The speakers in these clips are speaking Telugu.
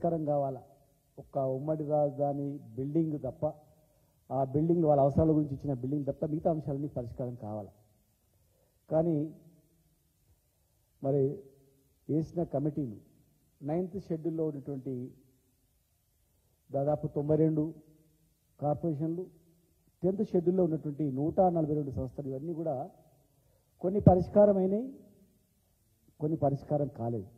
పరిష్కారం కావాలా. ఒక ఉమ్మడి రాజధాని బిల్డింగ్ తప్ప, ఆ బిల్డింగ్ వాళ్ళ అవసరాల గురించి ఇచ్చిన బిల్డింగ్ తప్ప మిగతా అంశాలన్నీ పరిష్కారం కావాలి. కానీ మరి వేసిన కమిటీలు 9th షెడ్యూల్లో ఉన్నటువంటి దాదాపు 92 కార్పొరేషన్లు, 10th షెడ్యూల్లో ఉన్నటువంటి 142 సంస్థలు, ఇవన్నీ కూడా కొన్ని పరిష్కారమైనవి, కొన్ని పరిష్కారం కాలేదు.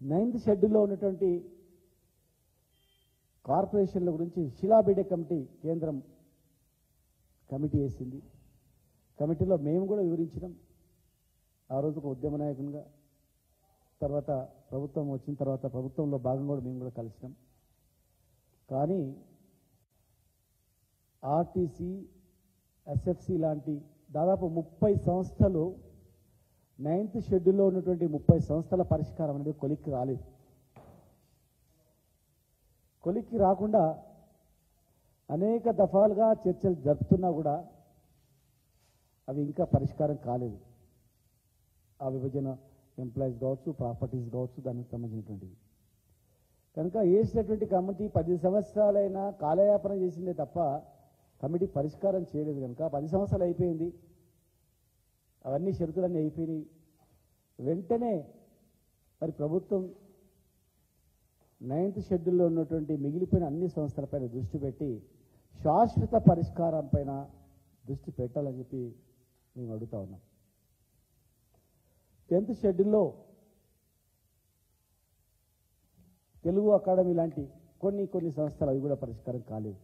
9th షెడ్యూల్లో ఉన్నటువంటి కార్పొరేషన్ల గురించి శిలాబిడ్డ కమిటీ కేంద్రం కమిటీ వేసింది. కమిటీలో మేము కూడా వివరించినాం. ఆ రోజు ఒక ఉద్యమ నాయకునిగా, తర్వాత ప్రభుత్వం వచ్చిన తర్వాత ప్రభుత్వంలో భాగంగా కూడా మేము కూడా కలిసినాం. కానీ ఆర్టీసీ, ఎస్ఎఫ్సి లాంటి దాదాపు 30 సంస్థలు 9th షెడ్యూల్లో ఉన్నటువంటి 30 సంస్థల పరిష్కారం అనేది కొలిక్కి రాలేదు. కొలిక్కి రాకుండా అనేక దఫాలుగా చర్చలు జరుపుతున్నా కూడా అవి ఇంకా పరిష్కారం కాలేదు. ఆ విభజన ఎంప్లాయీస్ కావచ్చు, ప్రాపర్టీస్ కావచ్చు, దానికి సంబంధించినటువంటివి. కనుక వేసినటువంటి కమిటీ 10 సంవత్సరాలైనా కాలయాపన చేసిందే తప్ప కమిటీ పరిష్కారం చేయలేదు. కనుక 10 సంవత్సరాలు అయిపోయింది, అవన్నీ షరతులన్నీ అయిపోయినాయి. వెంటనే మరి ప్రభుత్వం 9th షెడ్యూల్లో ఉన్నటువంటి మిగిలిపోయిన అన్ని సంస్థలపైన దృష్టి పెట్టి శాశ్వత పరిష్కారం పైన దృష్టి పెట్టాలని చెప్పి మేము అడుగుతా ఉన్నాం. 10th షెడ్యూల్లో తెలుగు అకాడమీ లాంటి కొన్ని సంస్థలు అవి కూడా పరిష్కారం కాలేదు.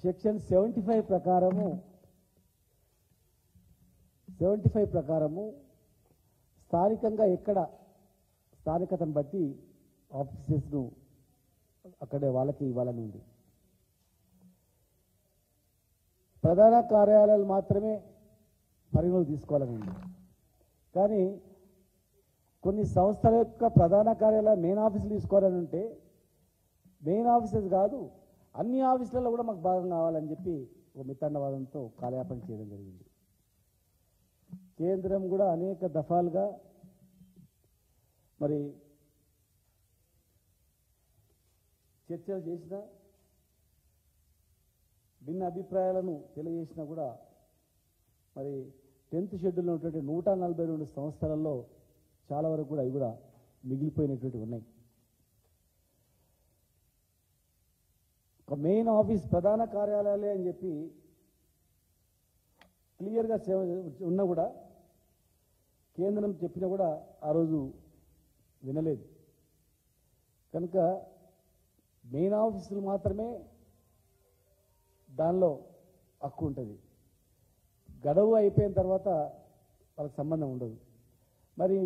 సెక్షన్ 75 ప్రకారము స్థానికంగా ఎక్కడ స్థానికతను బట్టి ఆఫీసెస్ను అక్కడే వాళ్ళకి ఇవ్వాలని ఉంది. ప్రధాన కార్యాలయాలు మాత్రమే పరిగణలోకి తీసుకోవాలని ఉంది. కానీ కొన్ని సంస్థల యొక్క ప్రధాన కార్యాలయం మెయిన్ ఆఫీసులు తీసుకోవాలని ఉంటే మెయిన్ ఆఫీసెస్ కాదు, అన్ని ఆఫీసులలో కూడా మాకు భాగం కావాలని చెప్పి ఒక మిత్తండవాదంతో కాలయాపన చేయడం జరిగింది. కేంద్రం కూడా అనేక దఫాలుగా మరి చర్చలు చేసినా, భిన్న అభిప్రాయాలను తెలియజేసినా కూడా మరి 10th షెడ్యూల్లో ఉన్నటువంటి 142 సంస్థలలో చాలా వరకు కూడా అవి కూడా మిగిలిపోయినటువంటి ఉన్నాయి. ఒక మెయిన్ ఆఫీస్ ప్రధాన కార్యాలయాలే అని చెప్పి క్లియర్గా ఉన్నా కూడా కేంద్రం చెప్పినా కూడా ఆ రోజు వినలేదు. కనుక మెయిన్ ఆఫీసులు మాత్రమే దానిలో హక్కు ఉంటుంది. గడువు అయిపోయిన తర్వాత వాళ్ళకి సంబంధం ఉండదు. మరి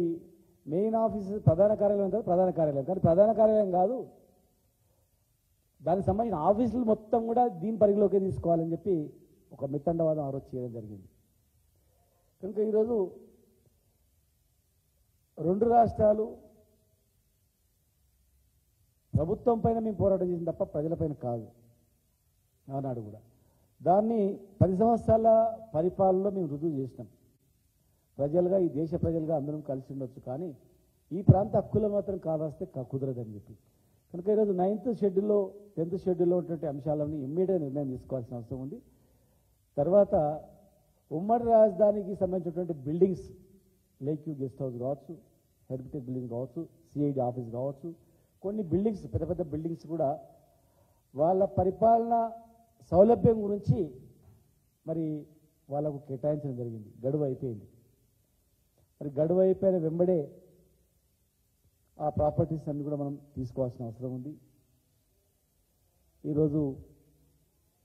మెయిన్ ఆఫీసు ప్రధాన కార్యాలయం ఉంటుంది, ప్రధాన కార్యాలయం కానీ ప్రధాన కార్యాలయం కాదు, దానికి సంబంధించిన ఆఫీసులు మొత్తం కూడా దీని పరిధిలోకి తీసుకోవాలని చెప్పి ఒక మిత్తండవాదం ఆ రోజు చేయడం జరిగింది. కనుక ఈరోజు 2 రాష్ట్రాలు ప్రభుత్వం పైన మేము పోరాటం చేసిన తప్ప ప్రజలపైన కాదు. ఆనాడు కూడా దాన్ని 10 సంవత్సరాల పరిపాలనలో మేము రుజువు చేసినాం. ప్రజలుగా, ఈ దేశ ప్రజలుగా అందరం కలిసి ఉండొచ్చు, కానీ ఈ ప్రాంత హక్కులు మాత్రం కావాస్తే కుదరదని చెప్పి. కనుక ఈరోజు 9th షెడ్యూల్లో 10th షెడ్యూల్లో ఉన్నటువంటి అంశాలను ఇమ్మీడియట్ నిర్ణయం తీసుకోవాల్సిన అవసరం ఉంది. తర్వాత ఉమ్మడి రాజధానికి సంబంధించినటువంటి buildings, lake view guest house కావచ్చు, హెరిటేజ్ బిల్డింగ్ కావచ్చు, సిఐడి ఆఫీస్ కావచ్చు, కొన్ని బిల్డింగ్స్, పెద్ద పెద్ద బిల్డింగ్స్ కూడా వాళ్ళ పరిపాలన సౌలభ్యం గురించి మరి వాళ్ళకు కేటాయించడం జరిగింది. గడువు అయిపోయింది. మరి గడువు అయిపోయిన వెంబడే ఆ ప్రాపర్టీస్ అన్ని కూడా మనం తీసుకోవాల్సిన అవసరం ఉంది. ఈరోజు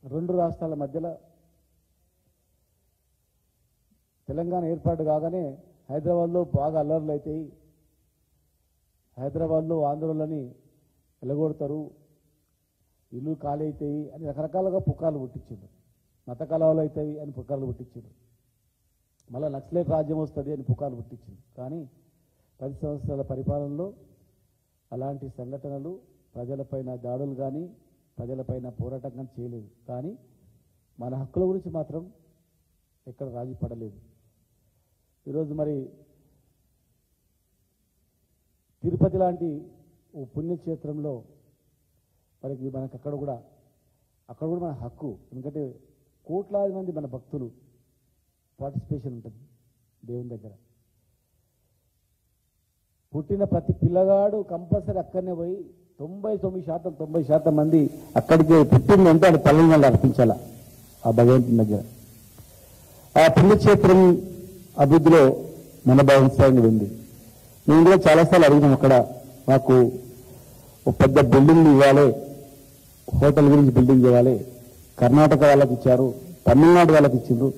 2 రాష్ట్రాల మధ్యలో తెలంగాణ ఏర్పాటు కాగానే హైదరాబాద్లో బాగా అల్లర్లు అవుతాయి, హైదరాబాద్లో ఆంధ్రులని ఎలగొడతారు, ఇల్లు ఖాళీ అవుతాయి అని రకరకాలుగా పుకార్లు పుట్టించారు. మత కలవలు అవుతాయి అని పుకార్లు పుట్టించారు. మళ్ళీ నక్సలైట్ రాజ్యం వస్తుంది అని పుకార్లు పుట్టించారు. కానీ 10 సంవత్సరాల పరిపాలనలో అలాంటి సంఘటనలు, ప్రజలపైన దాడులు కానీ, ప్రజలపైన పోరాటం కానీ చేయలేదు. కానీ మన హక్కుల గురించి మాత్రం ఎక్కడ రాజీ పడలేదు. ఈరోజు మరి తిరుపతి లాంటి ఓ పుణ్యక్షేత్రంలో మనకు అక్కడ కూడా మన హక్కు. ఎందుకంటే కోట్లాది మంది మన భక్తులు పార్టిసిపేషన్ ఉంటుంది దేవుని దగ్గర. పుట్టిన ప్రతి పిల్లగాడు కంపల్సరీ అక్కడనే పోయి 99% మంది అక్కడికి పుట్టిందంటే అది తల్లిదండ్రులు అర్పించాల ఆ భగవంతుని దగ్గర. ఆ పుణ్యక్షేత్రం అభివృద్ధిలో మన భావించాలని ఉంది. మేము కూడా చాలాసార్లు అడిగినాం, అక్కడ మాకు ఒక పెద్ద బిల్డింగ్ ఇవ్వాలి, హోటల్ గురించి బిల్డింగ్ ఇవ్వాలి, కర్ణాటక వాళ్ళకి ఇచ్చారు, తమిళనాడు వాళ్ళకి ఇచ్చిండ్రు,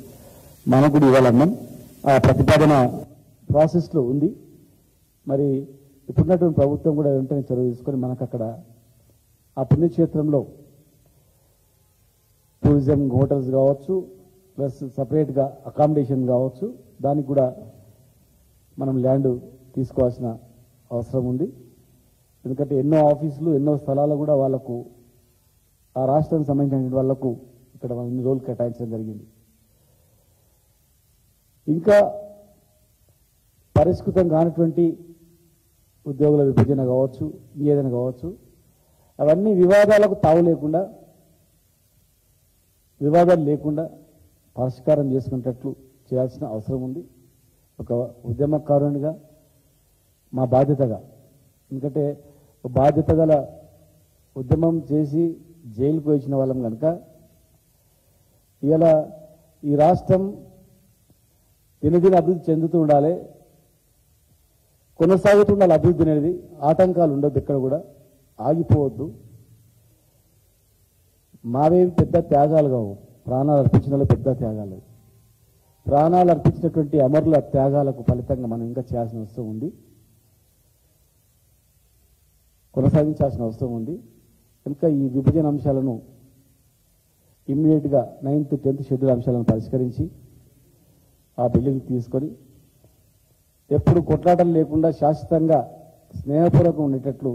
మనకు కూడా ఇవ్వాలన్నాం. ఆ ప్రతిపాదన ప్రాసెస్లో ఉంది. మరి ఇప్పుడున్నటువంటి ప్రభుత్వం కూడా వెంటనే చొరవ తీసుకొని మనకు అక్కడ ఆ పుణ్యక్షేత్రంలో టూరిజం హోటల్స్ కావచ్చు, ప్లస్ సపరేట్గా అకామిడేషన్ కావచ్చు, దానికి కూడా మనం ల్యాండ్ తీసుకోవాల్సిన అవసరం ఉంది. ఎందుకంటే ఎన్నో ఆఫీసులు, ఎన్నో స్థలాలు కూడా వాళ్ళకు ఆ రాష్ట్రానికి సంబంధించిన వాళ్లకు ఇక్కడ ఇన్ని రోజులు కేటాయించడం జరిగింది. ఇంకా పరిష్కృతం కానటువంటి ఉద్యోగుల విభజన కావచ్చు, ఏదైనా కావచ్చు, అవన్నీ వివాదాలకు తావు లేకుండా, వివాదాలు లేకుండా పరిష్కారం చేసుకునేటట్లు చేయాల్సిన అవసరం ఉంది. ఒక ఉద్యమకారునిగా మా బాధ్యతగా, ఎందుకంటే బాధ్యత గల ఉద్యమం చేసి జైలుకు వచ్చిన వాళ్ళం కనుక ఇలా ఈ రాష్ట్రం దినదిన అభివృద్ధి చెందుతూ ఉండాలి, కొనసాగుతూ ఉండాలి. అభివృద్ధి అనేది ఆటంకాలు ఉండొద్దు, ఎక్కడ కూడా ఆగిపోవద్దు. మావేవి పెద్ద త్యాగాలు కావు, ప్రాణాలు అర్పించిన పెద్ద త్యాగాలు. ప్రాణాలు అర్పించినటువంటి అమరుల త్యాగాలకు ఫలితంగా మనం ఇంకా చేయాల్సిన అవసరం ఉంది, కొనసాగించాల్సిన అవసరం ఉంది. కనుక ఈ విభజన అంశాలను ఇమ్మీడియట్గా 9th 10th షెడ్యూల్ అంశాలను పరిష్కరించి ఆ బిల్డింగ్ తీసుకొని ఎప్పుడు కొట్లాటలు లేకుండా శాశ్వతంగా స్నేహపూర్వకంగా ఉండేటట్లు,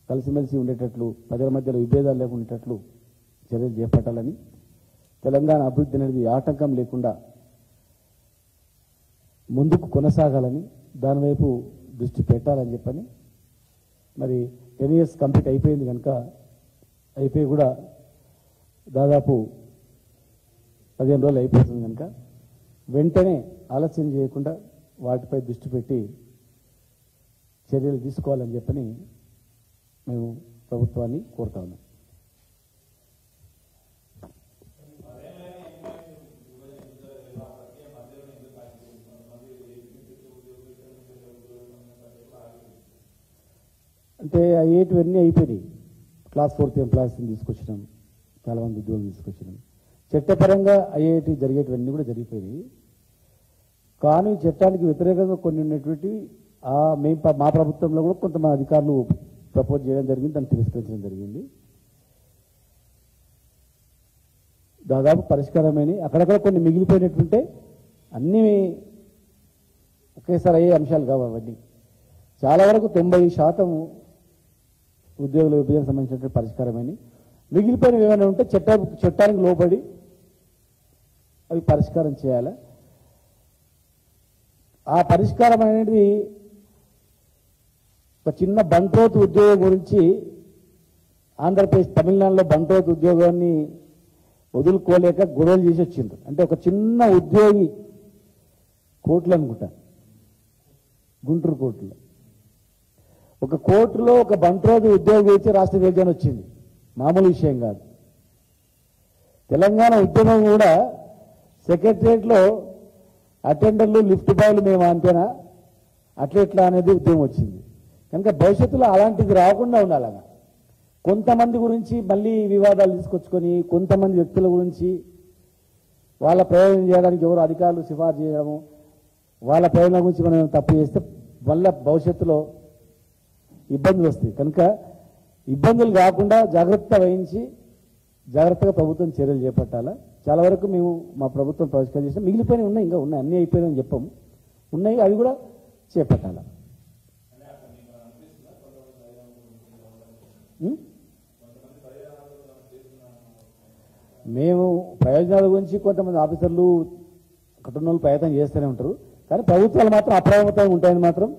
కలిసిమెలిసి ఉండేటట్లు, ప్రజల మధ్యలో విభేదాలు లేకుండా ఉండేటట్లు చర్యలు చేపట్టాలని, తెలంగాణ అభివృద్ధి అనేది ఆటంకం లేకుండా ముందుకు కొనసాగాలని, దానివైపు దృష్టి పెట్టాలని చెప్పని. మరి 10 years కంప్లీట్ అయిపోయింది కనుక, అయిపోయి కూడా దాదాపు 15 రోజులు అయిపోతుంది కనుక వెంటనే ఆలస్యం చేయకుండా వాటిపై దృష్టి పెట్టి చర్యలు తీసుకోవాలని చెప్పని మేము ప్రభుత్వాన్ని కోరుతా ఉన్నాం. అంటే అయ్యేటివన్నీ అయిపోయినాయి. క్లాస్ 4th ఎంప్లాయీస్ని తీసుకొచ్చినాం, చాలామంది ఉద్యోగులు తీసుకొచ్చినాం. చట్టపరంగా అయ్యేటి జరిగేటివన్నీ కూడా జరిగిపోయినాయి. కానీ చట్టానికి వ్యతిరేకంగా కొన్ని ఉన్నటువంటి మా ప్రభుత్వంలో కూడా కొంతమంది అధికారులు ప్రపోజ్ చేయడం జరిగింది, దాన్ని తిరస్కరించడం జరిగింది. దాదాపు పరిష్కారమైన అక్కడక్కడ కొన్ని మిగిలిపోయినట్టుంటే అన్నీ ఒకేసారి అయ్యే అంశాలు కావు. అవన్నీ చాలా వరకు 90% ఉద్యోగుల విభజన సంబంధించినటువంటి పరిష్కారమైన, మిగిలిపోయినవి ఏమైనా ఉంటే చట్టానికి లోబడి అవి పరిష్కారం చేయాలి. ఆ పరిష్కారం అనేది ఒక చిన్న బంట్రోత్ ఉద్యోగం గురించి ఆంధ్రప్రదేశ్, తమిళనాడులో బంట్రోత్ ఉద్యోగాన్ని వదులుకోలేక గొడవలు చేసి వచ్చిండ్రు. అంటే ఒక చిన్న ఉద్యోగి కోర్టులు అనుకుంటా, గుంటూరు కోర్టులో ఒక కోర్టులో ఒక బంట్రోత్ ఉద్యోగి ఇచ్చి రాష్ట్ర విభజన వచ్చింది. మామూలు విషయం కాదు. తెలంగాణ ఉద్యమం కూడా సెక్రటరియట్లో అటెండర్లు, లిఫ్ట్ బాయ్లు మేము అంతేనా, అట్లా అనేది ఉద్యమం వచ్చింది. కనుక భవిష్యత్తులో అలాంటిది రాకుండా ఉండాలగా. కొంతమంది గురించి మళ్ళీ వివాదాలు తీసుకొచ్చుకొని, కొంతమంది వ్యక్తుల గురించి వాళ్ళ ప్రయోజనం చేయడానికి ఎవరు అధికారులు సిఫార్సు చేయడము, వాళ్ళ ప్రయోజనం గురించి మనం తప్పు చేస్తే మళ్ళీ భవిష్యత్తులో ఇబ్బందులు వస్తాయి. కనుక ఇబ్బందులు కాకుండా జాగ్రత్త వహించి జాగ్రత్తగా ప్రభుత్వం చర్యలు చేపట్టాలా. చాలా వరకు మేము మా ప్రభుత్వం పరిష్కారం చేసినా, మిగిలిపోయినవి ఉన్నాయి, ఇంకా ఉన్నాయి, అన్నీ అయిపోయినాయని చెప్పాము, ఉన్నాయి, అవి కూడా చేపట్టాలా. మేము ప్రయోజనాల గురించి కొంతమంది ఆఫీసర్లు కుటుంబాలు ప్రయత్నం చేస్తూనే ఉంటారు. కానీ ప్రభుత్వాలు మాత్రం అప్రమత్తంగా ఉంటాయని మాత్రం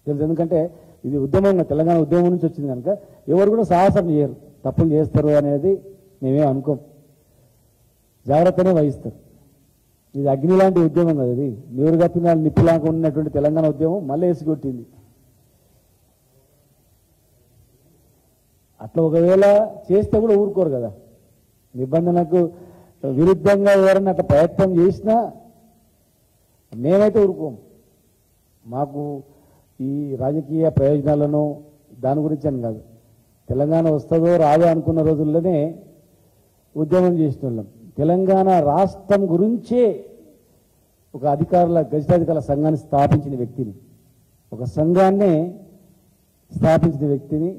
తెలుసు. ఎందుకంటే ఇది ఉద్యమంగా తెలంగాణ ఉద్యమం నుంచి వచ్చింది కనుక ఎవరు కూడా సాహసం చేయరు, తప్పులు చేస్తారు అనేది మేమేం అనుకోం, జాగ్రత్తనే వహిస్తారు. ఇది అగ్ని లాంటి ఉద్యమం కదా, ఇది నీరు కప్పిన నిప్పులాగా ఉన్నటువంటి తెలంగాణ ఉద్యమం మళ్ళీ వేసికొట్టింది. అట్లా ఒకవేళ చేస్తే కూడా ఊరుకోరు కదా, నిబంధనలకు విరుద్ధంగా ఎవరైనా అట్లా ప్రయత్నం చేసినా మేమైతే ఊరుకోం. మాకు ఈ రాజకీయ ప్రయోజనాలను దాని గురించి అని కాదు, తెలంగాణ వస్తుందో రాదో అనుకున్న రోజుల్లోనే ఉద్యమం చేసిన వాళ్ళం. తెలంగాణ రాష్ట్రం గురించే ఒక గజితాధికారుల సంఘాన్ని స్థాపించిన వ్యక్తిని, ఒక సంఘాన్నే స్థాపించిన వ్యక్తిని,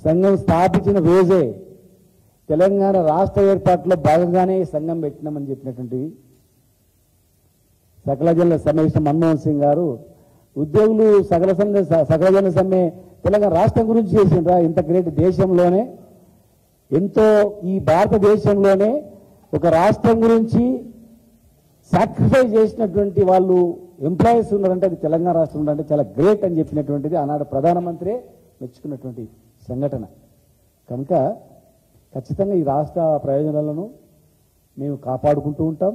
సంఘం స్థాపించిన రోజే తెలంగాణ రాష్ట్ర ఏర్పాటులో భాగంగానే సంఘం పెట్టినామని చెప్పినటువంటివి సకల జనుల సమ్మె మన్మోహన్ సింగ్ గారు ఉద్యోగులు సకల జనుల సమ్మె తెలంగాణ రాష్ట్రం గురించి చేసిండ్రా. ఇంత గ్రేట్ దేశంలోనే, ఎంతో ఈ భారతదేశంలోనే ఒక రాష్ట్రం గురించి సాక్రిఫైస్ చేసినటువంటి వాళ్ళు ఎంప్లాయీస్ ఉన్నారంటే అది తెలంగాణ రాష్ట్రం ఉన్నారంటే చాలా గ్రేట్ అని చెప్పినటువంటిది ఆనాడు ప్రధానమంత్రి మెచ్చుకున్నటువంటి సంఘటన. కనుక ఖచ్చితంగా ఈ రాష్ట్ర ప్రయోజనాలను మేము కాపాడుకుంటూ ఉంటాం,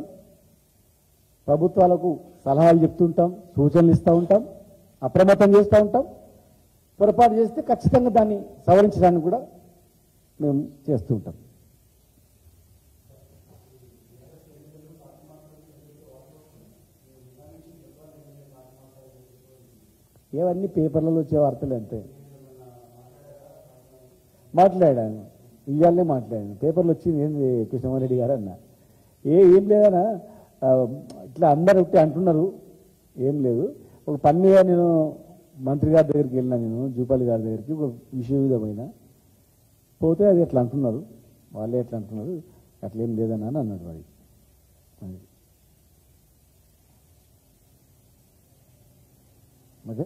ప్రభుత్వాలకు సలహాలు చెప్తుంటాం, సూచనలు ఇస్తూ ఉంటాం, అప్రమత్తం చేస్తూ ఉంటాం. పొరపాటు చేస్తే ఖచ్చితంగా దాన్ని సవరించడానికి కూడా మేము చేస్తూ ఉంటాం. ఏవన్నీ పేపర్లలో వచ్చే వార్తలు అంతే. మాట్లాడాను, ఇవాళనే మాట్లాడాను, పేపర్లు వచ్చింది ఏంది కృష్ణమారెడ్డి గారు అన్న. ఏం లేదన్నా, ఇట్లా అందరూ ఒకటి అంటున్నారు, ఏం లేదు. ఒక పని మీద నేను మంత్రి గారి దగ్గరికి వెళ్ళినా, నేను జూపాలి గారి దగ్గరికి ఒక విషయవిధమైన పోతే అది ఎట్లా అంటున్నారు, వాళ్ళే ఎట్లా అంటున్నారు, అట్లేం లేదన్నా అని అన్నాడు వాడికి. ఓకే.